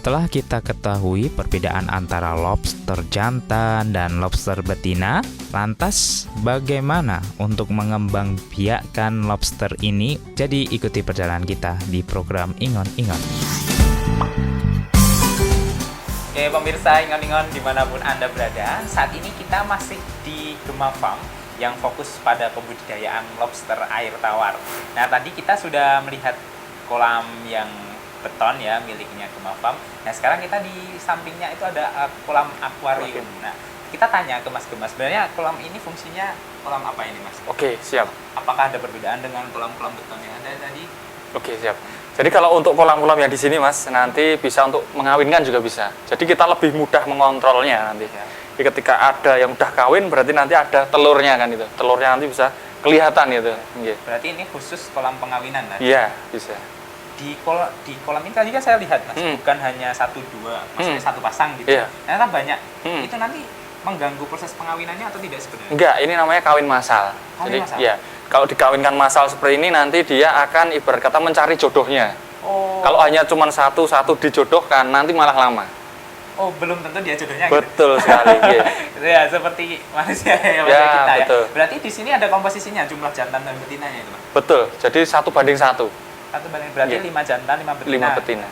Setelah kita ketahui perbedaan antara lobster jantan dan lobster betina, lantas bagaimana untuk mengembangbiakkan lobster ini? Jadi ikuti perjalanan kita di program Ingon-Ingon. Oke pemirsa Ingon-Ingon dimanapun Anda berada, saat ini kita masih di Gema Farm yang fokus pada pembudidayaan lobster air tawar. Nah tadi kita sudah melihat kolam yang beton ya miliknya Gema Farm. Nah sekarang kita di sampingnya itu ada kolam akuarium. Nah kita tanya ke Mas Gema, sebenarnya kolam ini fungsinya kolam apa ini Mas? Oke, siap. Apakah ada perbedaan dengan kolam-kolam beton yang ada tadi? Oke, siap. Jadi kalau untuk kolam-kolam yang di sini Mas, nanti bisa untuk mengawinkan juga bisa. Jadi kita lebih mudah mengontrolnya nanti. Ya. Jadi ketika ada yang udah kawin, berarti nanti ada telurnya kan itu. Telurnya nanti bisa kelihatan gitu. Berarti ini khusus kolam pengawinan kan? Iya, bisa. Di kolam ini tadi kan saya lihat Mas, bukan hanya 1-2, maksudnya satu pasang gitu. Iya. Ternyata banyak. Itu nanti mengganggu proses pengawinannya atau tidak sebenarnya? Enggak, ini namanya kawin massal. Kawin massal? Ya, kalau dikawinkan massal seperti ini nanti dia akan ibarat kata mencari jodohnya. Oh. Kalau hanya cuma satu dijodohkan nanti malah lama. Oh, belum tentu dia jodohnya. Betul gitu. Sekali. Ya, seperti manusia ya, ya kita betul. Ya. Berarti di sini ada komposisinya jumlah jantan dan betinanya itu, Mas? Betul. Jadi 1:1. Berarti 5 jantan, 5 betina. 5 betina.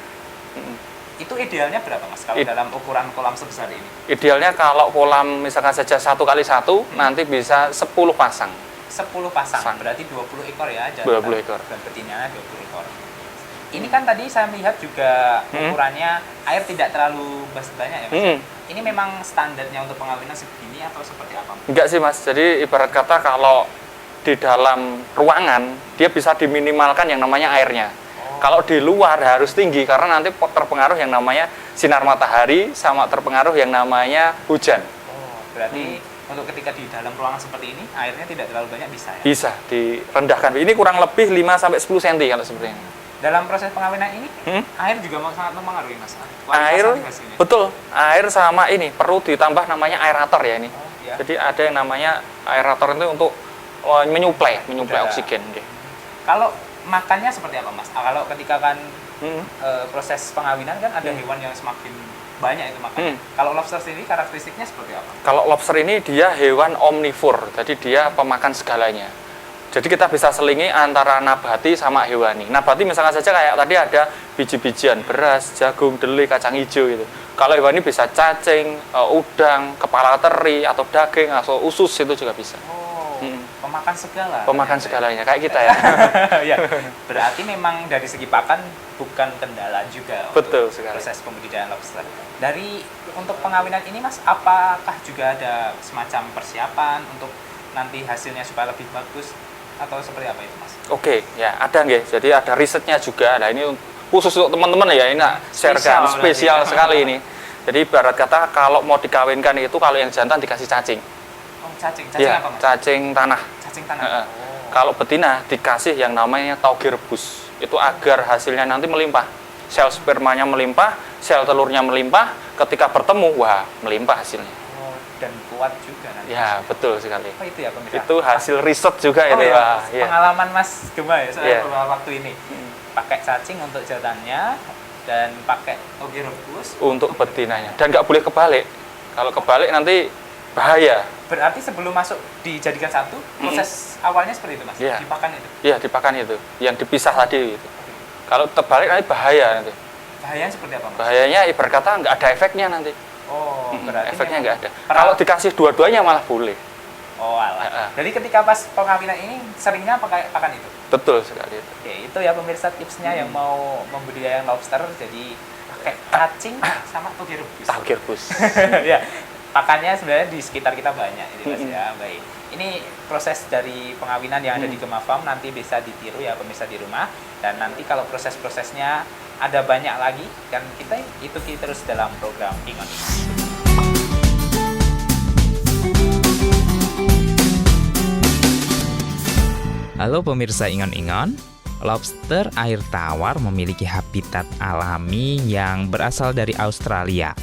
Itu idealnya berapa Mas kalau dalam ukuran kolam sebesar ini? Idealnya kalau kolam misalkan saja 1x1 nanti bisa 10 pasang. 10 pasang. Berarti 20 ekor ya jantan. 20 ekor. Dan betinanya 20 ekor. Ini kan tadi saya melihat juga ukurannya air tidak terlalu banyak ya Mas. Ini memang standarnya untuk pengawinan segini atau seperti apa? Enggak sih Mas. Jadi ibarat kata kalau di dalam ruangan dia bisa diminimalkan yang namanya airnya. Kalau di luar harus tinggi karena nanti terpengaruh yang namanya sinar matahari sama terpengaruh yang namanya hujan. Oh, berarti untuk ketika di dalam ruangan seperti ini airnya tidak terlalu banyak bisa ya? Bisa direndahkan. Ini kurang lebih 5-10 cm kalau seperti ini. Dalam proses pengawinan ini air juga sangat mempengaruhi Mas. Air betul. Air sama ini perlu ditambah namanya aerator ya ini. Oh, ya. Jadi ada yang namanya aerator itu untuk menyuplai oksigen. Kalau makannya seperti apa Mas? Kalau ketika kan proses pengawinan kan ada hewan yang semakin banyak itu makannya. Kalau lobster sendiri karakteristiknya seperti apa? Kalau lobster ini dia hewan omnivor, jadi dia pemakan segalanya. Jadi kita bisa selingi antara nabati sama hewani. Nabati misalkan saja kayak tadi ada biji-bijian, beras, jagung, delai, kacang hijau gitu. Kalau hewani bisa cacing, udang, kepala teri, atau daging, atau usus itu juga bisa. Pemakan segala. Pemakan segalanya, kayak kita ya. Ya. Berarti memang dari segi pakan bukan kendala juga. Betul untuk sekali. Proses pembudidayaan lobster. Untuk pengawinan ini Mas, apakah juga ada semacam persiapan untuk nanti hasilnya supaya lebih bagus atau seperti apa itu Mas? Oke, ya ada nggih. Jadi ada risetnya juga. Nah ini khusus untuk teman-teman ya, ini spesial sekali ini. Jadi ibarat kata kalau mau dikawinkan itu kalau yang jantan dikasih cacing. Cacing ya, apa Mas? Cacing tanah. Cacing tanah. Kalau betina dikasih yang namanya tauge rebus. Itu agar hasilnya nanti melimpah. Sel spermanya melimpah, sel telurnya melimpah, ketika bertemu wah melimpah hasilnya. Dan kuat juga nanti. Ya, betul sekali. Oh, itu ya pemirsa. Itu hasil riset juga itu. Ya. Pengalaman Mas Gema ya soal beberapa waktu ini. Pakai cacing untuk jantannya dan pakai tauge rebus untuk betinanya. Dan nggak boleh kebalik. Kalau kebalik nanti bahaya. Berarti sebelum masuk dijadikan satu, proses awalnya seperti itu Mas? Ya. Dipakan itu? Iya, dipakan itu. Yang dipisah tadi itu. Kalau terbalik nanti bahaya nanti. Bahayanya seperti apa Mas? Bahayanya ibarat kata nggak ada efeknya nanti. Oh, berarti efeknya nggak ada. Kalau dikasih dua-duanya malah boleh. Oh, alah. Jadi ketika pas pengawinan ini seringnya pakan itu? Betul sekali itu. Oke, itu ya pemirsa tipsnya yang mau membudidayakan lobster. Jadi pakai cacing sama tauge rebus. Tauge rebus. Ya. Pakannya sebenarnya di sekitar kita banyak ini Mas ya. Baik. Ini proses dari pengawinan yang ada di Gema Farm nanti bisa ditiru ya pemirsa di rumah, dan nanti kalau proses-prosesnya ada banyak lagi kan kita ikuti terus dalam program Ingon-Ingon. Halo pemirsa Ingon-Ingon. Lobster air tawar memiliki habitat alami yang berasal dari Australia.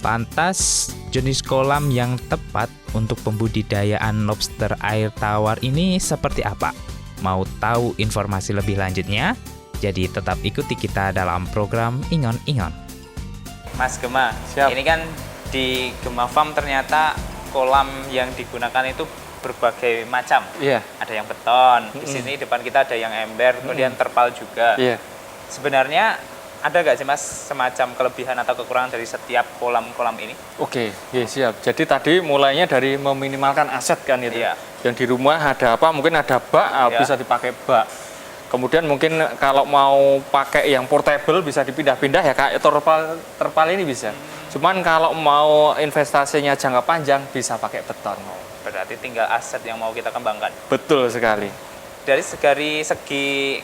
Lantas, jenis kolam yang tepat untuk pembudidayaan lobster air tawar ini seperti apa? Mau tahu informasi lebih lanjutnya? Jadi tetap ikuti kita dalam program Ingon-Ingon. Mas Gema, Siap. ini kan di Gema Farm ternyata kolam yang digunakan itu berbagai macam. Iya. Ada yang beton, di sini depan kita ada yang ember, kemudian terpal juga. Iya. Sebenarnya ada nggak sih Mas semacam kelebihan atau kekurangan dari setiap kolam-kolam ini? Oke, ya, siap. Jadi tadi mulainya dari meminimalkan aset kan itu. Iya. Yang di rumah ada apa? Mungkin ada bak, Iya. bisa dipakai bak. Kemudian mungkin kalau mau pakai yang portable bisa dipindah-pindah ya kayak terpal ini bisa. Cuman kalau mau investasinya jangka panjang bisa pakai beton. Berarti tinggal aset yang mau kita kembangkan. Betul sekali. Dari segi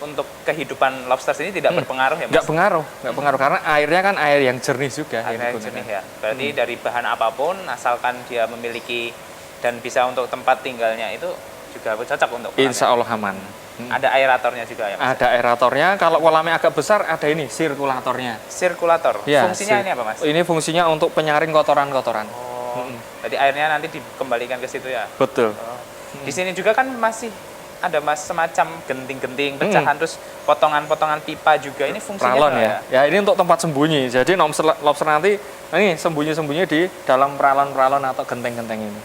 untuk kehidupan lobster ini tidak berpengaruh ya Mas? Nggak pengaruh karena airnya kan air yang jernih juga. Air yang jernih digunakan. ya. Berarti dari bahan apapun asalkan dia memiliki dan bisa untuk tempat tinggalnya itu juga cocok untuk kolam. Insya Allah aman. Ada aeratornya juga ya Mas? Ada aeratornya. Kalau kolamnya agak besar ada ini sirkulatornya. Sirkulator. Ya, Fungsinya ini apa Mas? Ini fungsinya untuk penyaring kotoran-kotoran. Oh, jadi airnya nanti dikembalikan ke situ ya? Betul. Di sini juga kan masih ada Mas semacam genting-genting pecahan terus potongan-potongan pipa juga. Ini fungsinya Pralon apa ya. Ya ini untuk tempat sembunyi. Jadi lobster nanti ini sembunyi-sembunyi di dalam pralon-pralon atau genteng-genteng ini.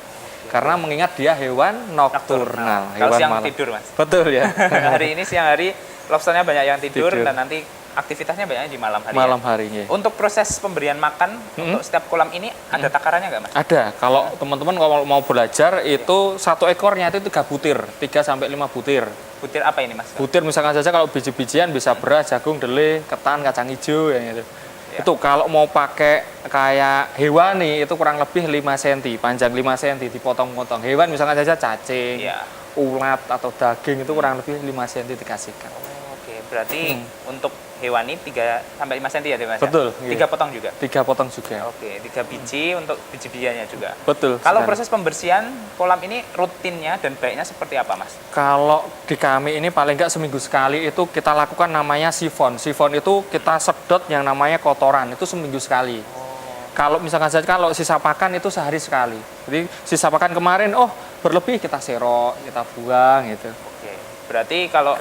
Karena mengingat dia hewan nokturnal, Kalau hewan siang malam. tidur Mas. Betul ya. Hari ini siang hari lobsternya banyak yang tidur Tidur. dan nanti aktivitasnya banyak di malam hari. Malam ya? harinya. Untuk proses pemberian makan untuk setiap kolam ini ada takarannya nggak Mas? Ada. Kalau teman-teman kalau mau belajar itu satu ekornya itu 3 butir, 3 sampai 5 butir. Butir apa ini Mas? Butir misalkan saja kalau biji-bijian bisa beras, jagung, delai, ketan, kacang hijau yang itu. Ya. Itu kalau mau pakai kayak hewani itu kurang lebih 5 cm, panjang 5 cm dipotong-potong. Hewan misalkan saja cacing, Ya. ulat atau daging itu kurang lebih 5 cm dikasihkan. Oke, berarti untuk hewani 3 sampai 5 cm ya Mas? Betul, Ya? iya. 3 potong juga. 3 potong juga. Oke, 3 biji untuk biji-bijiannya juga. Betul. Kalau sekali. proses pembersihan kolam ini rutinnya dan baiknya seperti apa Mas? Kalau di kami ini paling nggak seminggu sekali itu kita lakukan namanya sifon. Sifon itu kita sedot yang namanya kotoran, itu seminggu sekali. Kalau misalkan saja kalau sisa pakan itu sehari sekali. Jadi sisa pakan kemarin, berlebih kita serok, kita buang gitu. Oke, berarti kalau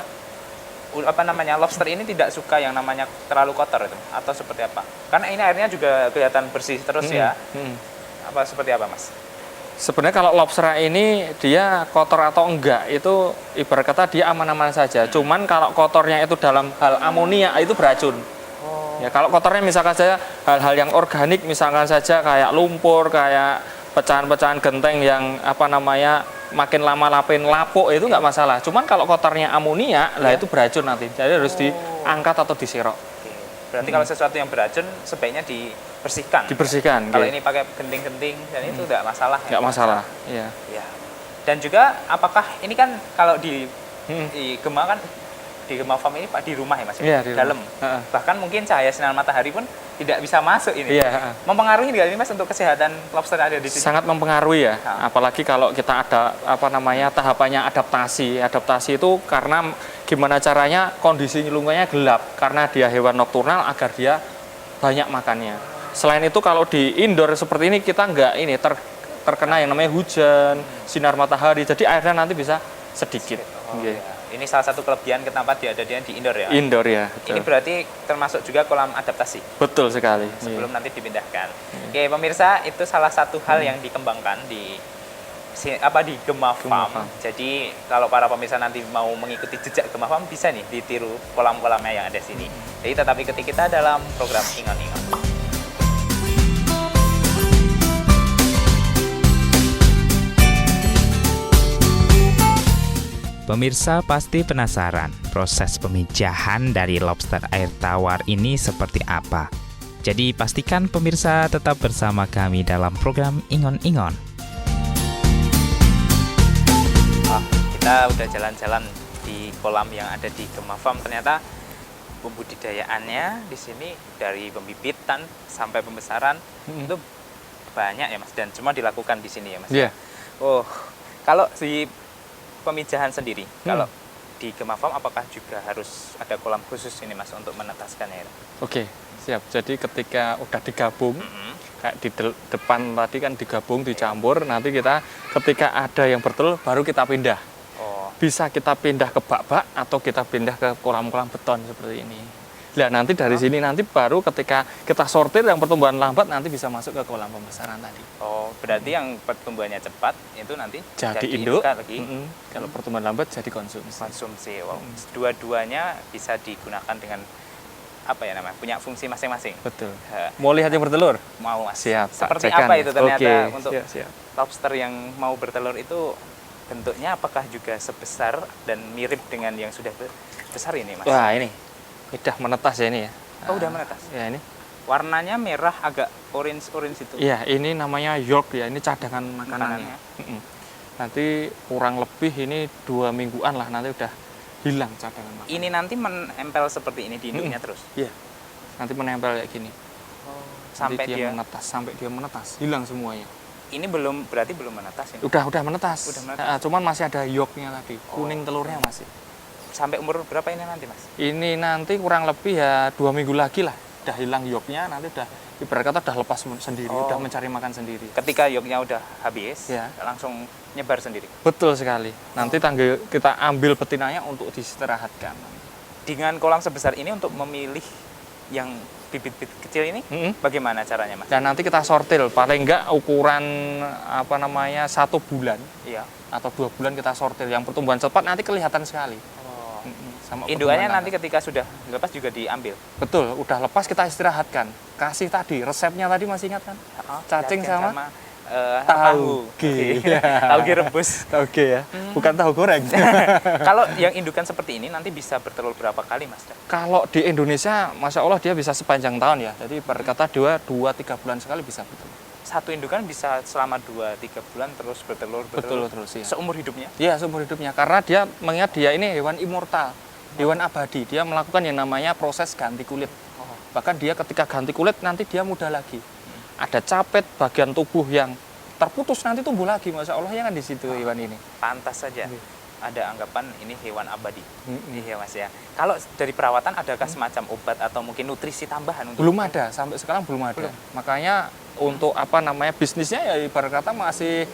lobster ini tidak suka yang namanya terlalu kotor itu atau seperti apa? Karena ini airnya juga kelihatan bersih terus ya. Apa seperti apa Mas? Sebenarnya kalau lobster ini dia kotor atau enggak itu ibarat kata dia aman-aman saja. Cuman kalau kotornya itu dalam hal amonia itu beracun. Ya kalau kotornya misalkan saja hal-hal yang organik misalkan saja kayak lumpur, kayak pecahan-pecahan genteng yang makin lama lapuk itu nggak masalah. Cuman kalau kotornya amonia lah itu beracun nanti. Jadi harus diangkat atau diserok. Oke. Berarti kalau sesuatu yang beracun sebaiknya dibersihkan. Dibersihkan. Kalau gitu. ini pakai genting-genting dan itu nggak masalah. Ya? Nggak masalah. Iya. Ya. Dan juga apakah ini kan kalau di Gema kan di Gema Farm ini Pak di rumah ya Mas? Iya, di dalam. rumah. Bahkan mungkin cahaya sinar matahari pun tidak bisa masuk ini. Iya. Mempengaruhi nggak ini Mas untuk kesehatan lobster yang ada di sini? Sangat mempengaruhi ya. Ha. Apalagi kalau kita ada tahapannya adaptasi. Adaptasi itu karena gimana caranya kondisi lingkungannya gelap karena dia hewan nokturnal agar dia banyak makannya. Selain itu kalau di indoor seperti ini kita nggak terkena yang namanya hujan, sinar matahari. Jadi airnya nanti bisa sedikit. Nggih. Ya. Ini salah satu kelebihan kenapa dia ada di indoor ya? Indoor ya. Ini berarti termasuk juga kolam adaptasi Betul sekali. sebelum nanti dipindahkan. Oke, pemirsa, itu salah satu hal yang dikembangkan di Gema Farm. Jadi kalau para pemirsa nanti mau mengikuti jejak Gema Farm bisa nih ditiru kolam-kolamnya yang ada sini. Jadi tetap ikuti kita dalam program Ingon-Ingon. Pemirsa pasti penasaran proses pemijahan dari lobster air tawar ini seperti apa. Jadi pastikan pemirsa tetap bersama kami dalam program Ingon-Ingon. Kita udah jalan-jalan di kolam yang ada di Gema Farm. Ternyata pembudidayaannya di sini dari pembibitan sampai pembesaran itu banyak ya Mas, dan cuma dilakukan di sini ya Mas. Iya. Oh, kalau di pemijahan sendiri, kalau di Gema Farm apakah juga harus ada kolam khusus ini Mas untuk menetaskannya? Oke, siap. Jadi ketika udah digabung, kayak di depan tadi kan digabung, dicampur, nanti kita ketika ada yang bertelur baru kita pindah. Oh, Bisa kita pindah ke bak-bak atau kita pindah ke kolam-kolam beton seperti ini. Nah, nanti dari sini nanti baru ketika kita sortir yang pertumbuhan lambat nanti bisa masuk ke kolam pembesaran tadi. Oh, berarti yang pertumbuhannya cepat itu nanti Jadi induk lagi. Kalau pertumbuhan lambat jadi konsumsi. Konsumsi. Wow. Dua-duanya bisa digunakan dengan apa ya namanya? Punya fungsi masing-masing. Betul. Mau lihat yang bertelur? Mau, Mas. Siap. Seperti cekan apa ya? itu ternyata Oke, untuk siap. lobster yang mau bertelur itu bentuknya apakah juga sebesar dan mirip dengan yang sudah besar ini, Mas? Wah, ini udah menetas ya ini ya. Oh, udah menetas. Ya ini. Warnanya merah agak orange itu. Iya, ini namanya York ya. Ini cadangan makanannya. Makanannya. Nanti kurang lebih ini 2 mingguan lah nanti udah hilang cadangan makanan. Ini nanti menempel seperti ini di induknya terus. Iya. Nanti menempel kayak gini. Sampai Nanti dia menetas, hilang semuanya. Ini berarti belum menetas ini. Udah menetas. Udah menetas. Cuman masih ada yolknya tadi. Kuning telurnya masih. Sampai umur berapa ini nanti, Mas? Ini nanti kurang lebih ya 2 minggu lagi lah. Udah hilang yolknya, nanti udah ibarat kata udah lepas sendiri, udah mencari makan sendiri. Ketika yolknya udah habis, Ya. langsung nyebar sendiri. Betul sekali. Nanti kita ambil betinanya untuk diistirahatkan. Dengan kolam sebesar ini untuk memilih yang bibit-bibit kecil ini, bagaimana caranya, Mas? Dan nanti kita sortil, paling enggak ukuran 1 bulan Iya. atau 2 bulan kita sortil. Yang pertumbuhan cepat nanti kelihatan sekali. Sama Indukannya pertumbuhan nanti ketika sudah lepas juga diambil. Betul, udah lepas kita istirahatkan. Kasih tadi resepnya tadi masih ingat kan? Cacing sama tahu. Oke. Tahu rebus. Oke ya. Bukan tahu goreng. Kalau yang indukan seperti ini nanti bisa bertelur berapa kali, Mas? Kalau di Indonesia, Masya Allah dia bisa sepanjang tahun ya. Jadi berkata 2-3 bulan sekali bisa bertelur. Satu indukan bisa selama 2-3 bulan terus bertelur Terus ya. seumur hidupnya. Iya, seumur hidupnya. Karena dia mengingat dia ini hewan immortal, hewan abadi. Dia melakukan yang namanya proses ganti kulit. Bahkan dia ketika ganti kulit nanti dia muda lagi. Ada capit bagian tubuh yang terputus nanti tumbuh lagi. Masya Allah ya kan di situ hewan ini. Pantas saja. Ada anggapan ini hewan abadi. Iya, Mas ya. Kalau dari perawatan adakah semacam obat atau mungkin nutrisi tambahan untuk Belum ada, sampai sekarang belum ada. Makanya untuk bisnisnya ya ibarat kata masih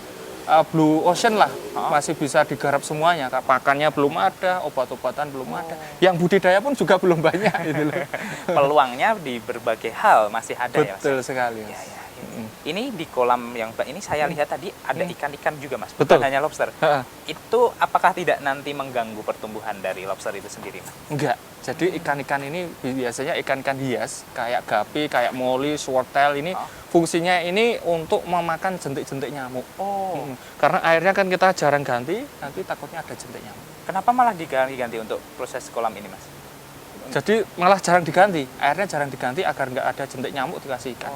blue ocean lah, masih bisa digarap semuanya. Pakannya belum ada, obat-obatan belum ada. Yang budidaya pun juga belum banyak gitu loh. peluangnya di berbagai hal masih ada ya, Mas? Betul sekali. Mas. Ya. Ini di kolam yang ini saya lihat tadi ada ikan-ikan juga, Mas. Betul. Bukan hanya lobster. Itu apakah tidak nanti mengganggu pertumbuhan dari lobster itu sendiri, Mas? Enggak. Jadi ikan-ikan ini biasanya ikan-ikan hias kayak gapi, kayak molly, swordtail ini fungsinya ini untuk memakan jentik-jentik nyamuk. Karena airnya kan kita jarang ganti, nanti takutnya ada jentik nyamuk. Kenapa malah diganti untuk proses kolam ini, Mas? Jadi malah jarang diganti, airnya jarang diganti agar nggak ada jentik nyamuk dikasih ikan.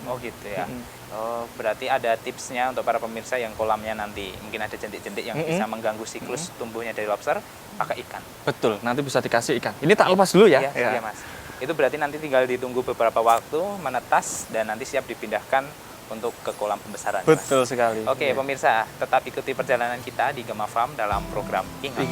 Oh gitu ya. Oh, berarti ada tipsnya untuk para pemirsa yang kolamnya nanti mungkin ada jentik-jentik yang bisa mengganggu siklus tumbuhnya dari lobster, pakai ikan. Betul, nanti bisa dikasih ikan. Ini tak lepas dulu ya. Iya, Mas. Itu berarti nanti tinggal ditunggu beberapa waktu menetas dan nanti siap dipindahkan untuk ke kolam pembesaran. Betul sekali. Oke, pemirsa, tetap ikuti perjalanan kita di Gema Farm dalam program Ingat.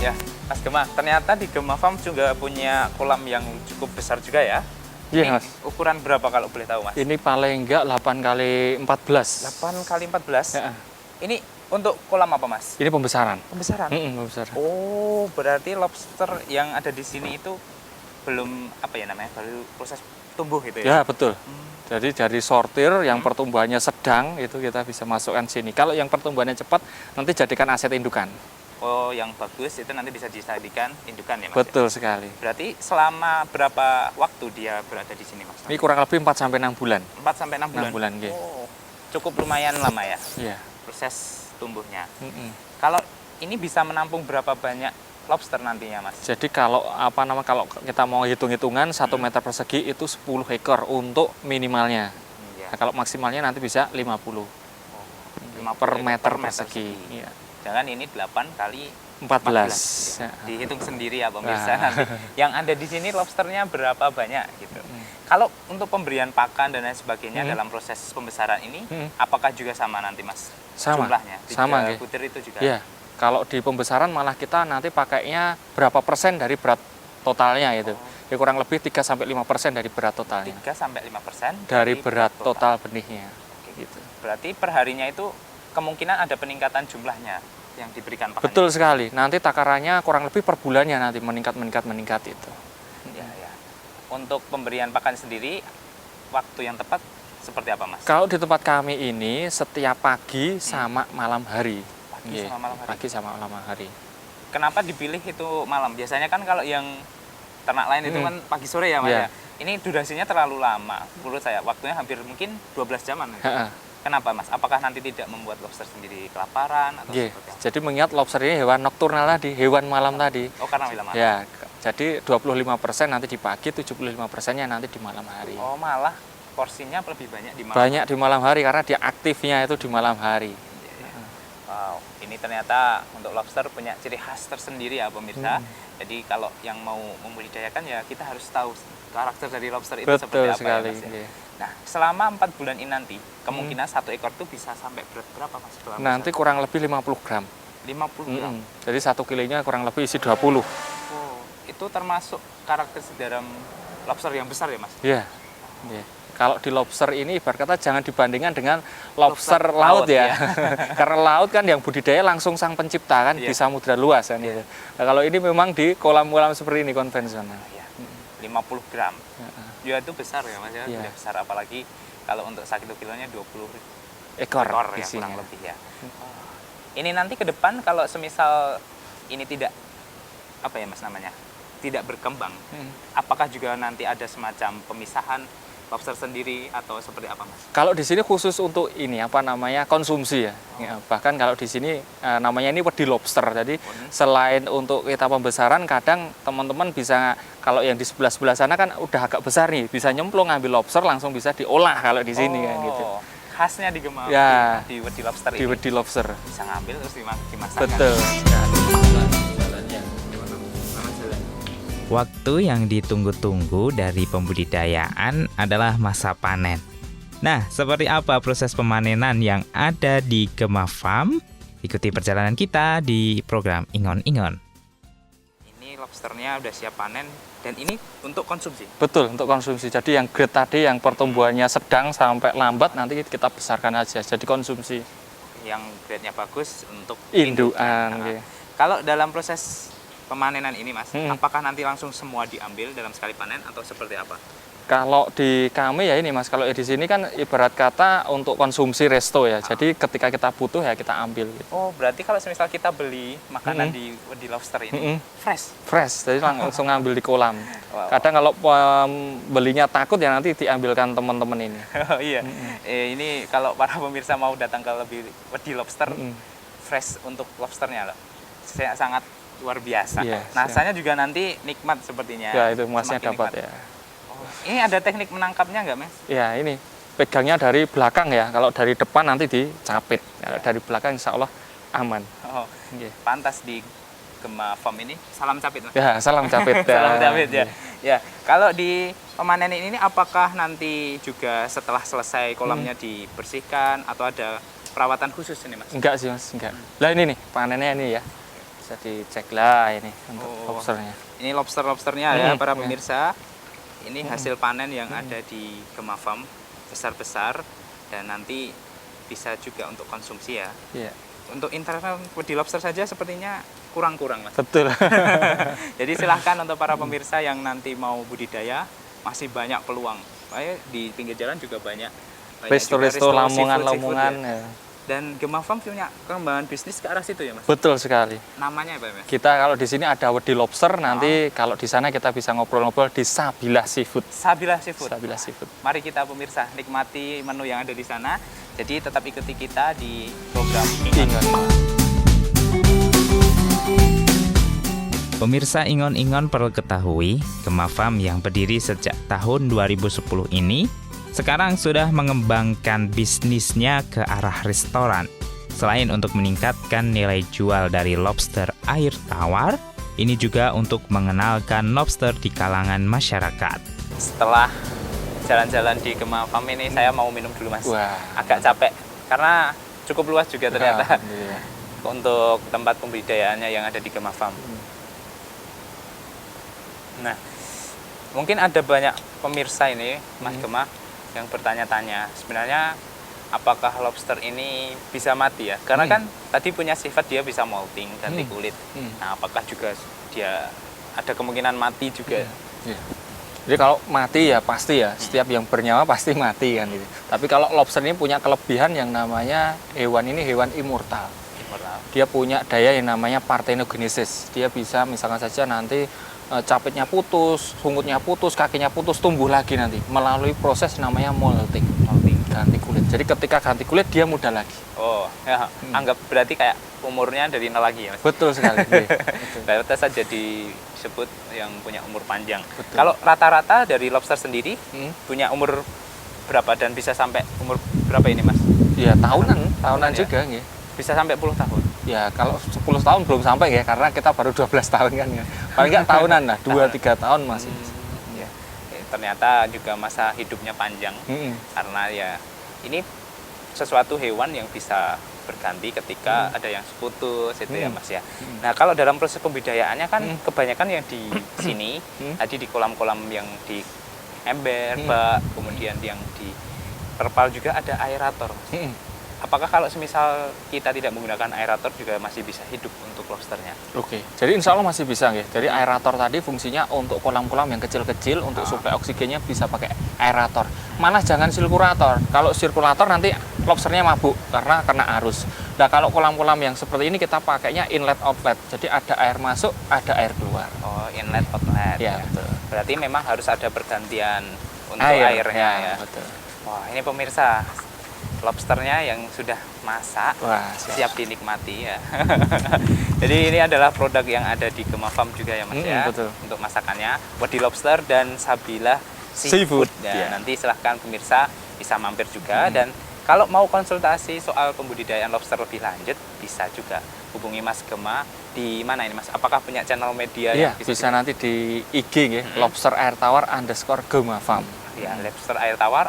Ya, Mas Gema, ternyata di Gema Farm juga punya kolam yang cukup besar juga ya. Iya, Ini Mas. ukuran berapa kalau boleh tahu, Mas? Ini paling enggak 8 kali 14. 8 kali 14. Ya. Ini untuk kolam apa, Mas? Ini pembesaran. Pembesaran. Pembesaran. Oh, berarti lobster yang ada di sini itu belum baru proses tumbuh gitu ya? Ya, betul. Jadi dari sortir yang pertumbuhannya sedang itu kita bisa masukkan sini. Kalau yang pertumbuhannya cepat nanti jadikan aset indukan. Oh, yang bagus itu nanti bisa dijadikan indukan ya, Mas? Betul sekali. Berarti selama berapa waktu dia berada di sini, Mas? Ini kurang lebih 4 sampai 6 bulan. 4 sampai 6 bulan. 6 bulan, nggih. Oh, cukup lumayan lama ya Iya. proses tumbuhnya. Kalau ini bisa menampung berapa banyak lobster nantinya, Mas? Jadi kalau kalau kita mau hitung-hitungan 1 meter persegi itu 10 ekor untuk minimalnya. Iya. Nah, kalau maksimalnya nanti bisa 50 per meter persegi. Iya. Jangan ini 8 kali 14. Ya. Dihitung sendiri ya pemirsa. Nah. Nanti yang ada di sini lobsternya berapa banyak gitu. Kalau untuk pemberian pakan dan lain sebagainya dalam proses pembesaran ini, apakah juga sama nanti, Mas? Sama. Jumlahnya 3 Sama, nggih. butir itu juga. Iya. Kalau di pembesaran malah kita nanti pakainya berapa persen dari berat totalnya itu. Ya kurang lebih 3-5% dari berat totalnya. 3-5% Dari berat total benihnya. Oke. gitu. Berarti perharinya itu kemungkinan ada peningkatan jumlahnya yang diberikan pakan. Betul sekali. Nanti takarannya kurang lebih per bulannya nanti meningkat itu. Ya. Untuk pemberian pakan sendiri, waktu yang tepat seperti apa, Mas? Kalau di tempat kami ini setiap pagi sama malam hari. Pagi sama malam hari. Pagi sama malam hari. Kenapa dipilih itu malam? Biasanya kan kalau yang ternak lain itu kan pagi sore ya, Mas ya. Ini durasinya terlalu lama. Menurut saya waktunya hampir mungkin 12 jaman. Kenapa, Mas? Apakah nanti tidak membuat lobster sendiri kelaparan atau seperti apa? Jadi mengingat lobster ini hewan nokturnal tadi, hewan malam tadi. Oh, karena malam. Ya, jadi 25% nanti di pagi, 75%-nya nanti di malam hari. Oh, malah porsinya lebih banyak di malam. Banyak di malam hari karena dia aktifnya itu di malam hari. Wow, ini ternyata untuk lobster punya ciri khas tersendiri ya pemirsa. Jadi kalau yang mau membudidayakan ya kita harus tahu karakter dari lobster itu seperti apa sekali, ya, Mas ya. Nah, selama 4 bulan ini nanti kemungkinan satu ekor itu bisa sampai berat berapa, Mas? Nanti kurang lebih 50 gram. 50 gram. Jadi 1 kilonya kurang lebih isi 20. Oh, itu termasuk karakteristik dalam lobster yang besar ya, Mas? Iya. Kalau di lobster ini ibarat kata jangan dibandingkan dengan lobster laut ya. Karena laut kan yang budidaya langsung sang pencipta kan di samudra luas kan gitu. Nah, kalau ini memang di kolam-kolam seperti ini konvensional. 50 gram. Ya itu besar ya, Mas ya. Sudah besar, apalagi kalau untuk 1 kilonya 20 ekor ya, kurang lebih ya. Ini nanti ke depan kalau semisal ini tidak apa ya, Mas namanya? Tidak berkembang. Apakah juga nanti ada semacam pemisahan lobster sendiri atau seperti apa, Mas? Kalau di sini khusus untuk ini apa namanya konsumsi ya. Bahkan kalau di sini namanya ini wedi lobster. Jadi selain untuk kita pembesaran, kadang teman-teman bisa kalau yang di sebelah sana kan udah agak besar nih, bisa nyemplung ngambil lobster langsung bisa diolah kalau di sini kan gitu. Khasnya di Gemah ya, di wedi lobster ini. Di wedi lobster. Bisa ngambil terus dimasak. Betul. Waktu yang ditunggu-tunggu dari pembudidayaan adalah masa panen. Nah, seperti apa proses pemanenan yang ada di Gemah Farm? Ikuti perjalanan kita di program Ingon Ingon. Ini lobsternya udah siap panen dan ini untuk konsumsi. Betul, untuk konsumsi. Jadi yang grade tadi yang pertumbuhannya sedang sampai lambat nanti kita besarkan aja jadi konsumsi. Yang grade-nya bagus untuk indukan. Kalau dalam proses pemanenan ini, Mas, apakah nanti langsung semua diambil dalam sekali panen atau seperti apa? Kalau di kami ya ini, Mas, kalau di sini kan ibarat kata untuk konsumsi resto ya. Jadi ketika kita butuh ya kita ambil gitu. Oh, berarti kalau semisal kita beli makanan di lobster ini fresh, jadi langsung ngambil di kolam. Kadang kalau belinya takut ya nanti diambilkan teman-teman ini. Oh iya. Ini kalau para pemirsa mau datang ke wedi lobster, fresh untuk lobsternya loh. Sangat luar biasa. Rasanya juga nanti nikmat sepertinya. Ya, itu Masnya dapat ya. Oh, ini ada teknik menangkapnya nggak, Mas? Ya, ini pegangnya dari belakang ya. Kalau dari depan nanti dicapit. Kalau dari belakang insya Allah aman. Oh, pantas di Gemah Farm ini salam capit, Mas. Ya, salam capit. Salam capit ya. Ya, kalau di pemanenan ini apakah nanti juga setelah selesai kolamnya dibersihkan atau ada perawatan khusus ini, Mas? Enggak sih, Mas, enggak. Lah ini nih, panennya ini ya. Bisa dicek lah ini untuk lobsternya. Ini lobsternya ya para pemirsa. Ini hasil panen yang ada di Gemah Farm besar-besar dan nanti bisa juga untuk konsumsi ya. Iya. Untuk internal wedi lobster saja sepertinya kurang-kurang, Mas. Betul. Jadi silahkan untuk para pemirsa yang nanti mau budidaya masih banyak peluang. Kayak di pinggir jalan juga banyak. Resto-resto Lamongan ya. Dan Gemah Farm punya pengembangan bisnis ke arah situ ya, Mas? Betul sekali. Namanya apa, Mas? Kita kalau di sini ada wedi lobster, nanti kalau di sana kita bisa ngobrol-ngobrol di Sabila Seafood. Sabila Seafood. Sabila Seafood. Mari kita pemirsa nikmati menu yang ada di sana. Jadi tetap ikuti kita di program Ingon. Pemirsa Ingon Ingon perlu ketahui, Gemah Farm yang berdiri sejak tahun 2010 ini sekarang sudah mengembangkan bisnisnya ke arah restoran. Selain untuk meningkatkan nilai jual dari lobster air tawar, ini juga untuk mengenalkan lobster di kalangan masyarakat. Setelah jalan-jalan di Gemah Farm ini, saya mau minum dulu, Mas. Wah. Agak capek, karena cukup luas juga ternyata untuk tempat pembudidayaannya yang ada di Gemah Farm. Nah, mungkin ada banyak pemirsa ini, Mas Gemah, yang bertanya-tanya sebenarnya apakah lobster ini bisa mati ya? Karena kan tadi punya sifat dia bisa molting, ganti kulit. Nah, apakah juga dia ada kemungkinan mati juga? Iya. Jadi kalau mati ya pasti ya, setiap yang bernyawa pasti mati kan gitu. Tapi kalau lobster ini punya kelebihan yang namanya hewan ini hewan immortal. Dia punya daya yang namanya parthenogenesis. Dia bisa misalkan saja nanti capitnya putus, sungutnya putus, kakinya putus, tumbuh lagi nanti melalui proses namanya molting, ganti kulit. Jadi ketika ganti kulit dia muda lagi. Oh, ya. Anggap berarti kayak umurnya dari nol lagi ya, Mas? Betul sekali. Rata saja disebut yang punya umur panjang. Betul. Kalau rata-rata dari lobster sendiri punya umur berapa dan bisa sampai umur berapa ini, Mas? Ya tahunan ya? juga ya. Bisa sampai puluh tahun. Ya kalau 10 tahun belum sampai ya, karena kita baru 12 tahun kan ya. Paling nggak tahunan lah, 2-3 tahun masih. Ya. Ternyata juga masa hidupnya panjang. Karena ya ini sesuatu hewan yang bisa berganti ketika ada yang putus itu ya, Mas ya. Nah, kalau dalam proses pembudidayaannya kan kebanyakan yang di sini tadi di kolam-kolam yang di ember, bak, kemudian yang di terpal juga ada aerator, Mas. Apakah kalau semisal kita tidak menggunakan aerator juga masih bisa hidup untuk lobsternya? Oke, jadi insya Allah masih bisa ya. Jadi aerator tadi fungsinya untuk kolam-kolam yang kecil-kecil, untuk suplai oksigennya bisa pakai aerator. Malah jangan sirkulator. Kalau sirkulator nanti lobsternya mabuk karena kena arus. Nah kalau kolam-kolam yang seperti ini kita pakainya inlet outlet. Jadi ada air masuk, ada air keluar. Oh, inlet outlet. Ya, betul. Berarti memang harus ada pergantian untuk airnya ya. Betul. Wah, ini pemirsa, lobsternya yang sudah masak. Wah, siap dinikmati ya. Jadi ini adalah produk yang ada di Gema Farm juga ya, Mas ya. Betul. Untuk masakannya Wedi Lobster dan Sabila Seafood. Ya, nanti silahkan pemirsa bisa mampir juga dan kalau mau konsultasi soal pembudidayaan lobster lebih lanjut bisa juga hubungi Mas Gema di mana ini, Mas? Apakah punya channel media Iya, yang bisa nanti di IG ya, lobster air tawar _Gema Farm. Ya, lobster air tawar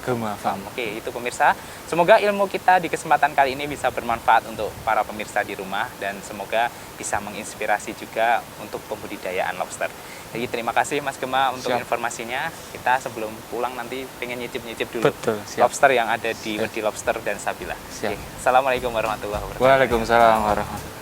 _Gema Farm. Oke, itu pemirsa. Semoga ilmu kita di kesempatan kali ini bisa bermanfaat untuk para pemirsa di rumah dan semoga bisa menginspirasi juga untuk pembudidayaan lobster. Jadi terima kasih Mas Gema untuk informasinya. Kita sebelum pulang nanti pengen nyicip-nyicip dulu. Betul, siap. Lobster yang ada di Wedi Lobster dan Sabila. Siap. Oke. Assalamualaikum warahmatullahi wabarakatuh. Waalaikumsalam warahmatullahi wabarakatuh.